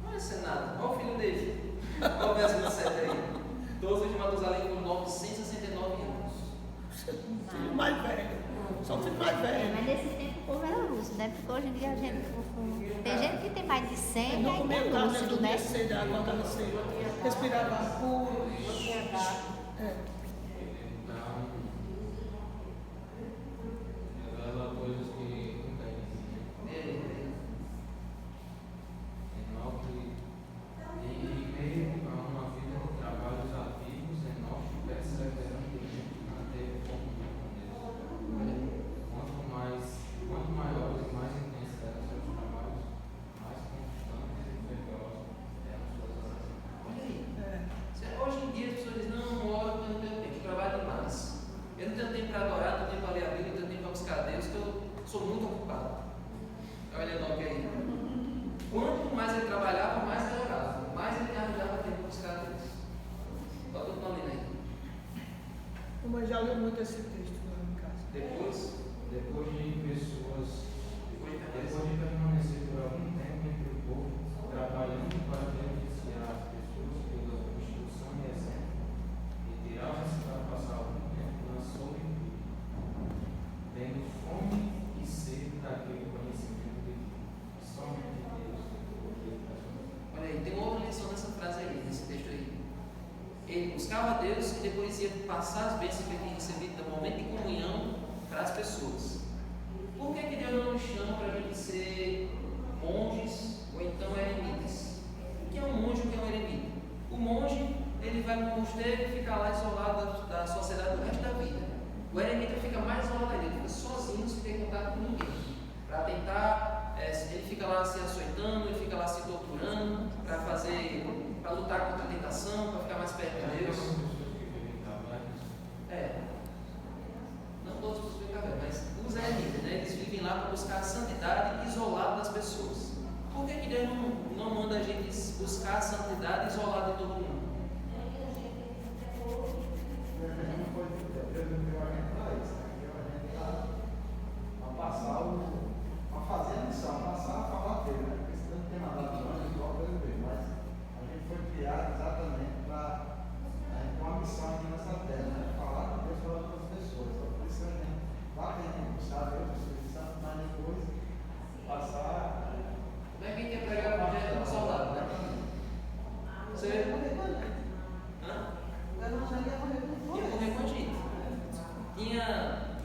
Não vai ser nada. Olha o filho dele. Olha o verso 27 aí. Todos os de Matusalém foram 969 anos. Filho mais velho. Só o filho mais velho. Mas nesse tempo o povo era lúcido, né? Porque hoje em dia a gente. Tem gente que tem mais de 100 e Não ainda comia é carne, lúcido, não né? tinha sede, acordava cedo. Respirava puro. Revela coisas que nunca existiam. Enoque, em meio a uma vida de trabalhos ativos, Enoque perseverantemente manteve comunhão com Deus. Quanto maiores e mais intensos eram seus trabalhos, mais constantes e fervorosos eram suas orações. Hoje em dia as pessoas dizem, não oro porque eu não tenho tempo, eu trabalho demais. Eu não tenho tempo para adorar, não tenho tempo para ler a Bíblia, não tenho tempo para buscar a Deus, que eu sou muito ocupado. Olha Enoque aí. Quanto mais ele trabalhava, mais ele orava, mais ele arranjava tempo para buscar a Deus. Bota o nome aí. Mas já leu muito esse texto lá em casa. Depois de permanecer por algum tempo entre o povo, trabalhando para beneficiar as pessoas pela instrução e exemplo, retiravam-se para passar algum tempo na solitude, tendo fome e sede daquele conhecimento de Deus, somente Deus. Olha aí, tem uma outra lição nessa frase aí, nesse texto aí. Ele buscava a Deus e depois ia passar as bênçãos que ele tinha recebido no momento de comunhão para as pessoas. Por que Deus não nos chama para a gente ser monges ou então eremitas? O que é um monge e o que é um eremita? O monge, ele vai no mosteiro e fica lá isolado da sociedade do resto da vida. O eremita fica mais isolado ainda, ele fica sozinho, sem ter contato com ninguém. Para tentar, ele fica lá se açoitando, ele fica lá se torturando, para lutar contra a tentação, para ficar mais perto de Deus. Não todos os pessoas, mas os eremitas, né? Eles vivem lá para buscar a santidade isolado das pessoas. Por que Deus não manda a gente buscar a santidade isolado de todo mundo? Para fazer a missão, passar a falar dele, né? Porque senão não tem nada de longe, igual para ele ver. Mas a gente foi criado exatamente para a gente ter uma missão aqui nessa terra, né? Falar com Deus para outras pessoas. Então, por isso a gente lá tem que buscar Deus, o Espírito Santo, mas depois passar. Como é que a gente ia pregar o evangelho do soldado, né? Você ia correr com a gente. Ia correr com a gente. Tinha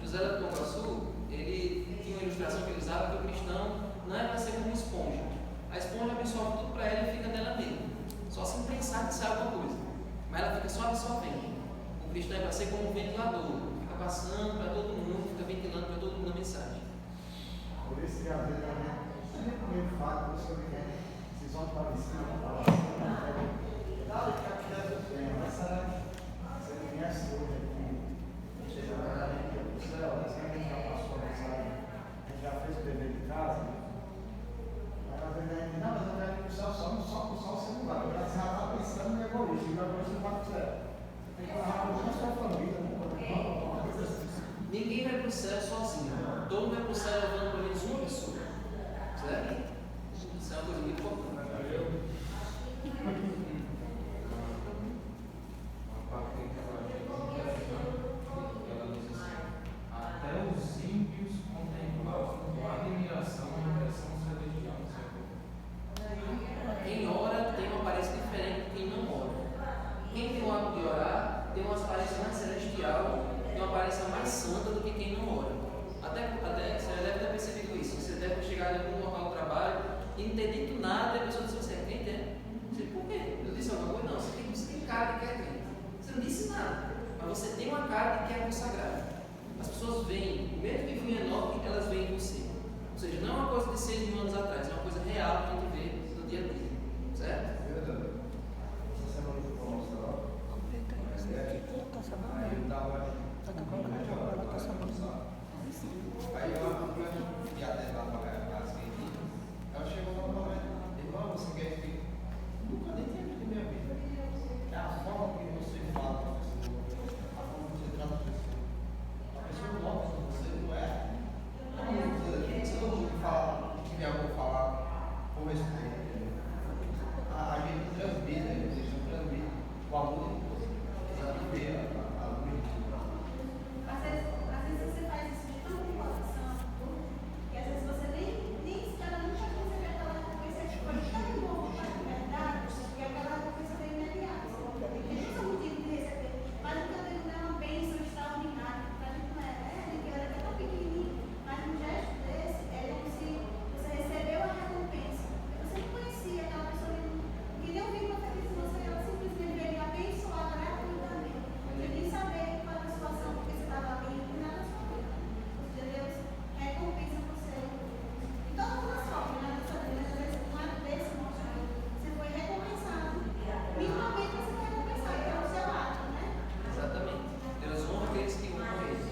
José da Iguaçu, ele tinha uma ilustração que ele usava que o cristão não é para ser como uma esponja. A esponja absorve tudo para ela e fica nela mesma. Só sem pensar que sabe alguma coisa. Mas ela fica só absorvendo. O cristão é para ser como um ventilador. Fica passando para todo mundo, fica ventilando para todo mundo a mensagem. Por isso que às vezes a gente comigo fala, por isso que eu me esses homens para cima, não falar assim, nada que a criança tem, mas você me conhece hoje aqui, chega para mim, que o céu, assim, a gente já passou a mensagem, a gente já fez o dever de casa, mas às vezes a gente diz, não, mas eu quero ir para o céu só para o céu você não vai, porque você já está pensando no egoísmo, e o egoísmo não vai para o céu. Você tem que falar com a sua família, uma coisa assim. Ninguém vai para o céu sozinho. Todo mundo vai para o céu levando pelo menos uma pessoa. Certo? Isso é uma coisa muito importante. Uma parte que ela diz assim: até os ímpios contemplavam com admiração a impressão celestial do Senhor. Quem ora tem uma aparência diferente de quem não ora. Quem tem o hábito de orar tem uma aparência mais celestial, tem uma aparência mais santa do que quem não ora. Até você deve ter percebido isso. Você deve chegar em algum local de trabalho e não ter dito nada e a pessoa diz assim: quem tem? Você, por quê? Eu disse alguma coisa? Não, você tem cara de que é crente. Você não disse nada, mas você tem uma cara de que é consagrado. As pessoas veem, mesmo que viam Enoque, elas veem você. Ou seja, não é uma coisa de 6 mil anos atrás, é uma coisa real que a gente vê no dia a dia. Certo? Essa semana eu vou mostrar. Aí eu estava. Aí eu ia até lá para a seguinte. Ela chegou no momento, irmão, você quer que nunca nem tinha visto minha vida. É a forma que você fala para a pessoa, a forma que você trata a pessoa. A pessoa nota que você não é. Você não fala o que minha avó falar com respeito. A gente transmite, a gente transmite o amor de Deus. A gente vê a luz. Às vezes você faz isso de tão coração, que às vezes você nem espera nunca receber aquela recompensa de coisa tão boa para a verdade, e aquela recompensa vem imediata. Tem esse motivo de receber, mas o que eu digo é uma bênção extraordinária, para a gente não é, que era tão pequenininho, mas um gesto desse é como se você recebeu a recompensa. Você não conhecia aquela pessoa que nem ouviu uma feliz você, ela simplesmente veio abençoada gratuitamente. Você nem saber qual era a situação, porque você estava ali e nada sua vida. Deus recompensa você. E todas as formas, né? Dessa vida, às vezes, não é desse modo. Você foi recompensado. Minimamente você foi recompensado, que é o seu ato, né? Exatamente. Deus honra aqueles que honram Ele.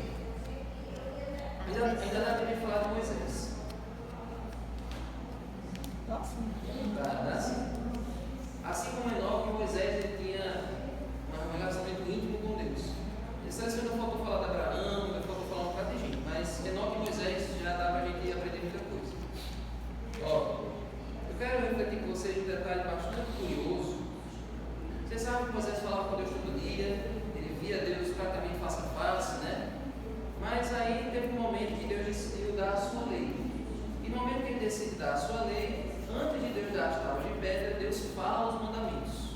Ainda dá para falar de Moisés. Assim como Enoque, Moisés ele tinha um relacionamento íntimo com Deus. Essa lição não faltou falar de Abraão, não faltou falar um bocado de gente, mas Enoque e Moisés já dá para a gente aprender muita coisa. Ó, eu quero refletir com vocês um detalhe bastante curioso. Vocês sabem que Moisés falava com Deus todo dia, ele via Deus praticamente face a face, né? Mas aí teve um momento que Deus decidiu dar a sua lei. E no momento que ele decide dar a sua lei, antes de Deus dar as tábuas de pedra, Deus fala os mandamentos.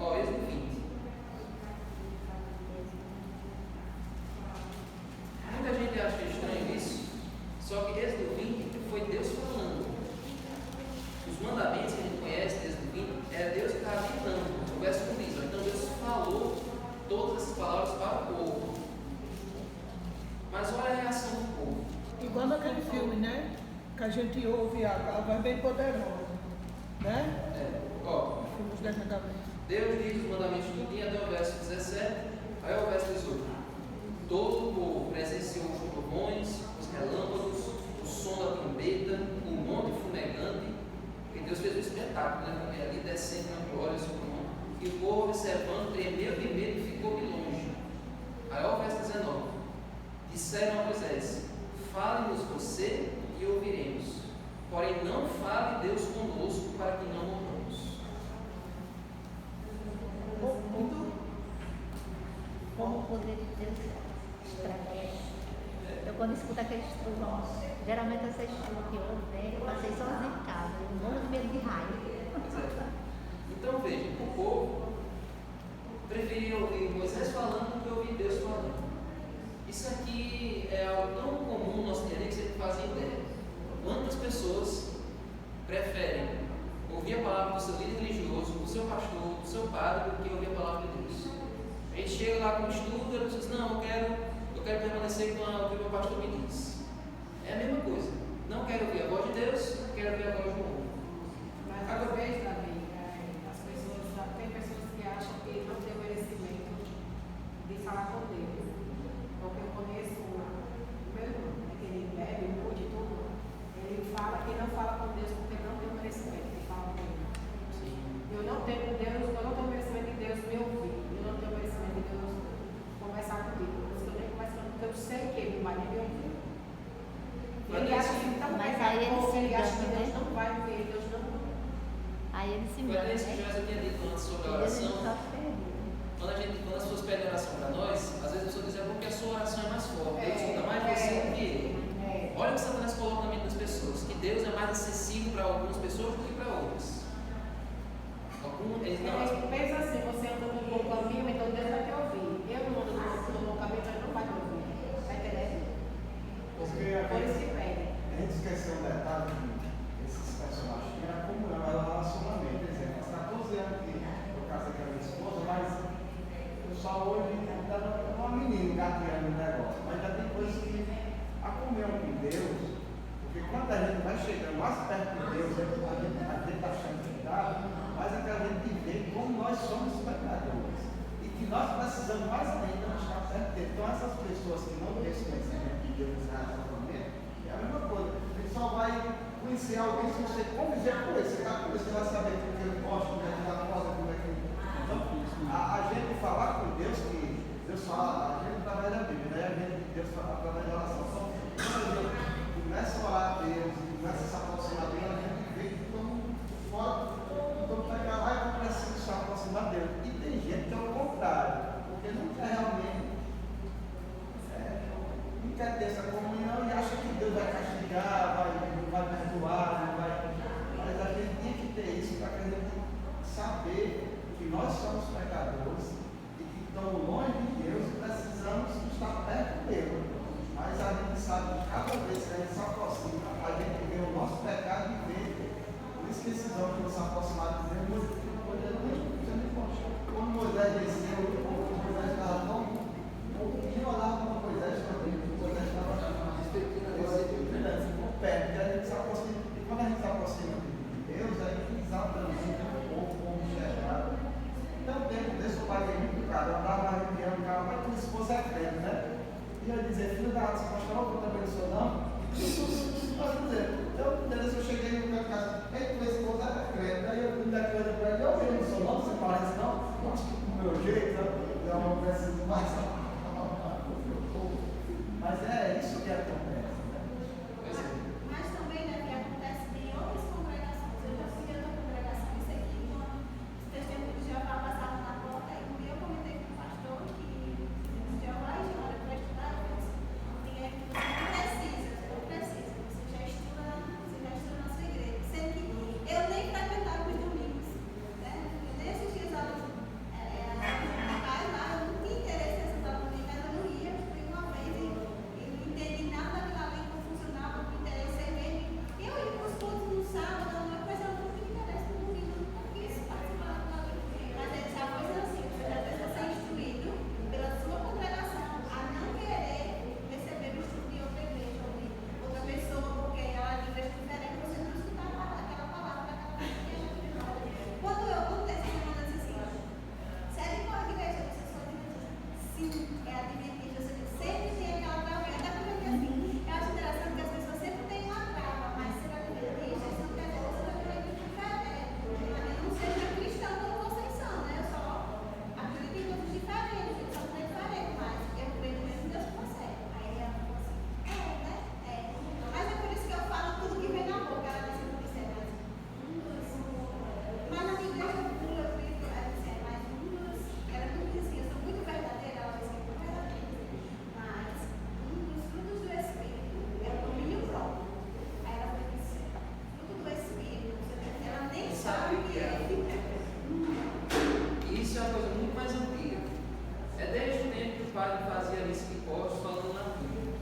Ó, Êxodo 20. todas essas palavras para o povo. Mas olha a reação do povo. Igual naquele filme, né? Que a gente ouve a voz bem poderosa, né? Ó, Filmes da Gabriel. Deus diz os mandamentos tudinho até o verso 17, aí o verso 18. Todo o povo presenciou os trovões, os relâmpagos, o som da trombeta, o monte fumegante, porque Deus fez um espetáculo, né? Ali descendo na glória sobre o monte, e o povo observando tremeu de medo e ficou de longe. Aí o verso 19. Disseram a Moisés: fale-nos você e ouviremos, porém não fale Deus conosco para que não morramos. Como o poder de Deus estratégia. Eu quando escuto aqueles trovões, geralmente eu assisto que eu né, eu passei sozinho em casa, eu morro de medo de raio. Então veja, o povo preferia ouvir Moisés falando do que ouvir Deus falando. Isso aqui é algo tão comum no nosso dia a dia que você não faz ideia. Quantas pessoas preferem ouvir a palavra do seu líder religioso, do seu pastor, do seu padre, do que ouvir a palavra de Deus? A gente chega lá com o estudo e a pessoa diz: não, eu quero permanecer com o que o meu pastor me diz. É a mesma coisa. Não quero ouvir a voz de Deus, quero ouvir a voz do mundo. Mas às vezes também, as pessoas, tem pessoas que acham que não tem merecimento de falar com Deus. Porque eu conheço o meu irmão, que ele bebe, mude tudo. Ele fala que não fala com Deus porque não tem merecimento de falar com Ele. Eu não tenho merecimento de Deus me ouvir. Eu não tenho merecimento de Deus conversar comigo. Por isso que eu nem converso com ele, porque eu sei que ele vai me ouvir. Ele acha que está Mas aí ele se ele acha que engana, Deus né? não vai ver, Deus não. Aí ele se Foi engana, isso que né? eu tinha dito antes sobre a Deus oração. está perdido. Quando as pessoas pedem oração para nós, às vezes a pessoa diz: é porque a sua oração é mais forte, Deus escuta mais você do que ele. Olha o que Satanás coloca na mente das pessoas, que Deus é mais acessível para algumas pessoas do que para outras. Pensa assim, você anda no bom caminho, então Deus vai te ouvir. Eu não ando no bom caminho, então Ele não vai te ouvir. Está entendendo? Por isso que pede. A gente esqueceu um detalhe que esses personagens tinham a comunhão, era um relacionamento. Por exemplo, há 14 anos que eu casei com a minha esposa, mas eu só hoje era uma menina gateando no negócio. Mas já tem coisas que a comunhão com Deus, porque quando a gente vai chegando mais perto de Deus, a gente está achando que dá, mas é que a gente vê como nós somos pecadores e que nós precisamos mais ainda estar perto dele. Então, essas pessoas que não têm esse conhecimento de Deus racionalmente, é a mesma coisa. Ele só vai conhecer alguém se você conviver com ele. Você está com ele, você vai saber o que ele gosta, como é que ele acorda, como é que ele. Então, a gente falar com Deus, que Deus fala, a gente através da Bíblia, né? A gente, Deus fala através da oração. Então, quando a gente começa a orar a Deus, começa a se aproximar dele, a gente vê que estamos fora. Então, pegar lá e começar a se aproximar dele. E tem gente que é o contrário, porque não quer realmente, não quer ter essa comunhão e acha que Deus vai castigar, vai perdoar, não vai. Mas a gente tem que ter isso para que a gente saber que nós somos pecadores e que estamos longe de Deus e precisamos estar perto dele. Mas a gente sabe que cada vez que a gente se aproxima, a gente vê o nosso pecado e vê. Por isso que esses homens se aproximaram de Deus, quando Moisés desceu, Moisés estava tão. Ninguém olhava para Moisés também, Moisés estava perto, e a gente se aproxima. E quando a gente se aproxima de Deus, a gente exatamente o povo como enxergado. Então, o tempo desse, o pai veio muito caro, eu andava na reunião, o cara, mas tua esposa é crente, né? E eu dizia: filho da raça, pastor, eu também não sou, não. Eu cheguei no meu casa, tua esposa era crente, aí eu fui daqui olhando para ele: eu não sou, não, você parece não, eu acho que do meu jeito, eu não preciso mais. Mas é isso que acontece, né? Mas também, né, que acontece em outras congregações. Eu já fui em outra congregação, isso aqui, quando os testemunhos de Jeová passavam na porta, e eu comentei com o pastor que Jeová e Jeová para estudar, eu disse: não precisa, você já estuda na sua igreja. Sendo que eu nem frequentava os domingos, né? Eu nem assistia as aulas locais lá, eu não tinha interesse nessa é adventista, você sempre tem aquela trava, até porque assim, eu acho interessante que as pessoas sempre têm uma trava, mas ser adventista, isso não quer dizer que você vai ter que diferente. Eu não seja cristão como vocês são, né? Eu só acredito em coisas diferentes, eu só não diferente, mas eu creio mesmo em Deus que consegue. Aí ela falou assim, né? Mas é por isso que eu falo tudo que vem na boca, ela disse que você é mais mas na minha igreja eu acredito, ela disse, mas ela não diz assim, eu sou muito verdadeira, ela disse que é muito verdadeira, mas um dos frutos do Espírito é o domínio próprio. Aí ela disse, fruto do Espírito, ela nem sabe o que é. Isso é uma coisa muito mais antiga. É desde o tempo que o padre fazia a missa de Corpus falando na Bíblia.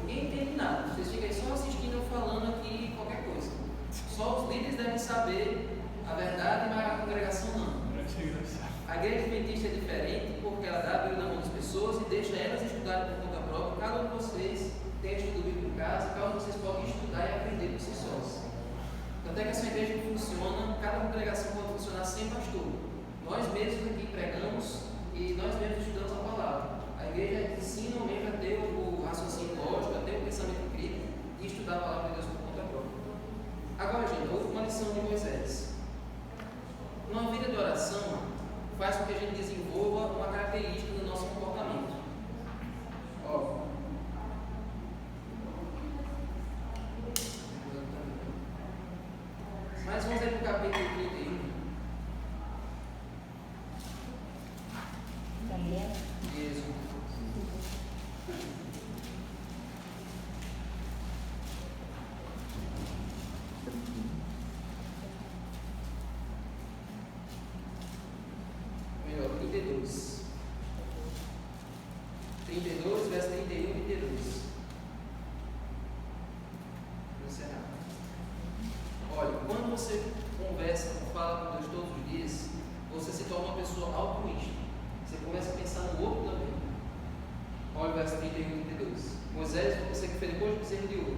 Ninguém entende nada. Vocês ficam aí só assistindo eu falando aqui qualquer coisa. Só os líderes devem saber a verdade, mas a congregação não. A igreja adventista é diferente porque ela dá a Bíblia na mão das pessoas e deixa elas estudarem por conta própria. Cada um de vocês tem estudo bíblico em casa, cada um de vocês pode estudar e aprender por si sós. Tanto é que essa igreja funciona, cada congregação pode funcionar sem pastor. Nós mesmos aqui pregamos e nós mesmos estudamos a palavra. A igreja ensina o mesmo a ter o raciocínio lógico, a ter o pensamento crítico e estudar a palavra de Deus por conta própria. Agora, gente, a última lição de Moisés. Uma vida de oração faz com que a gente desenvolva uma característica do nosso comportamento. Ó. Mas vamos aí para o capítulo 31. Daniel. Isso. Melhor, 32. 32, verso 31 e 32. Vou encerrar. Olha, quando você conversa, fala com Deus todos os dias, você se torna uma pessoa altruísta. Você começa a pensar no outro também. Olha o verso 31 e 32. Moisés, você que fez depois do bezerro de ouro.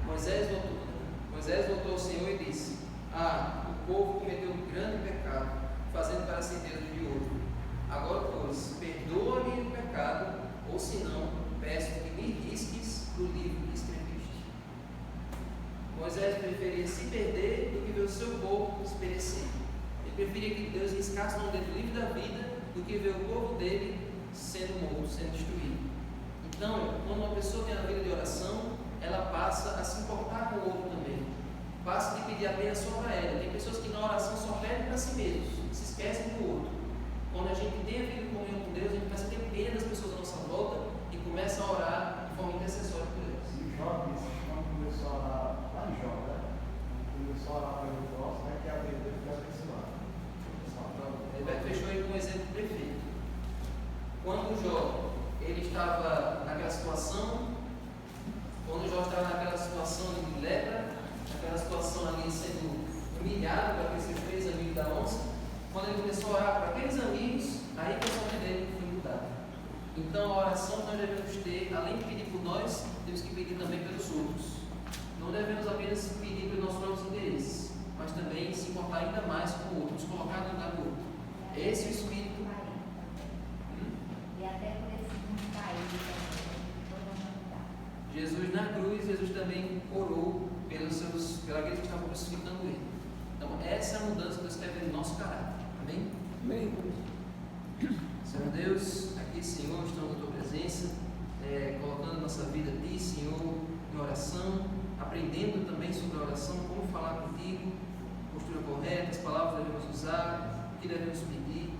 Moisés voltou ao Senhor e disse: o povo cometeu um grande pecado, fazendo para si Deus de ouro. Agora, pois, perdoa-me o pecado, ou se não, peço que me risques do livro que escreveste. Moisés preferia se perder do que ver o seu povo se perecer. Ele preferia que Deus riscasse o nome dele do livro da vida do que ver o povo dele sendo morto, sendo destruído. Então, quando uma pessoa tem uma vida de oração, ela passa a se importar com o outro também. Passa de pedir apenas só para ela. Tem pessoas que na oração só pedem para si mesmos, se esquecem do outro. Quando a gente tem a vida de comunhão com Deus, a gente começa a ter pena das pessoas à nossa volta e começa a orar de forma intercessória por elas. E Jó disse que quando começou a orar, lá em Jó, né? Começou a orar para o próximo, né? Que a vida dele fica abençoada. Ele fechou ele com um exemplo perfeito. Quando Jó ele estava naquela situação, de lepra, naquela situação ali sendo humilhado para que ele fez amigo da onça, quando ele começou a orar para aqueles amigos, aí que a sorte dele foi mudada. Então a oração que nós devemos ter, além de pedir por nós, temos que pedir também pelos outros. Não devemos apenas pedir pelos nossos próprios interesses, mas também se importar ainda mais com o outro, nos colocar no lugar do outro. Esse é o espírito. E até por esse mundo caído Jesus na cruz, Jesus também orou pela aqueles que estavam crucificando ele. Então essa é a mudança que Deus quer ver no nosso caráter. Amém? Amém. Senhor Deus, aqui, Senhor, estamos na tua presença, colocando nossa vida a ti, Senhor, em oração, aprendendo também sobre a oração, como falar contigo, postura correta, as palavras que devemos usar, o que devemos pedir.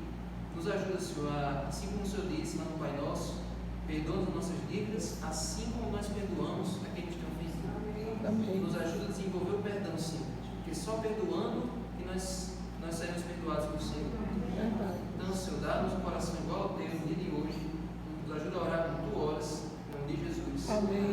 Nos ajuda, Senhor, assim como o Senhor disse lá no Pai Nosso, perdoa as nossas dívidas, assim como nós perdoamos a quem nos tem ofendido. Amém. Nos ajuda a desenvolver o perdão, Senhor, porque só perdoando que nós seremos perdoados pelo Senhor. Então, Senhor, dá-nos um coração igual ao teu no dia de hoje, nos ajuda a orar como tu oras, em nome de Jesus. Amém.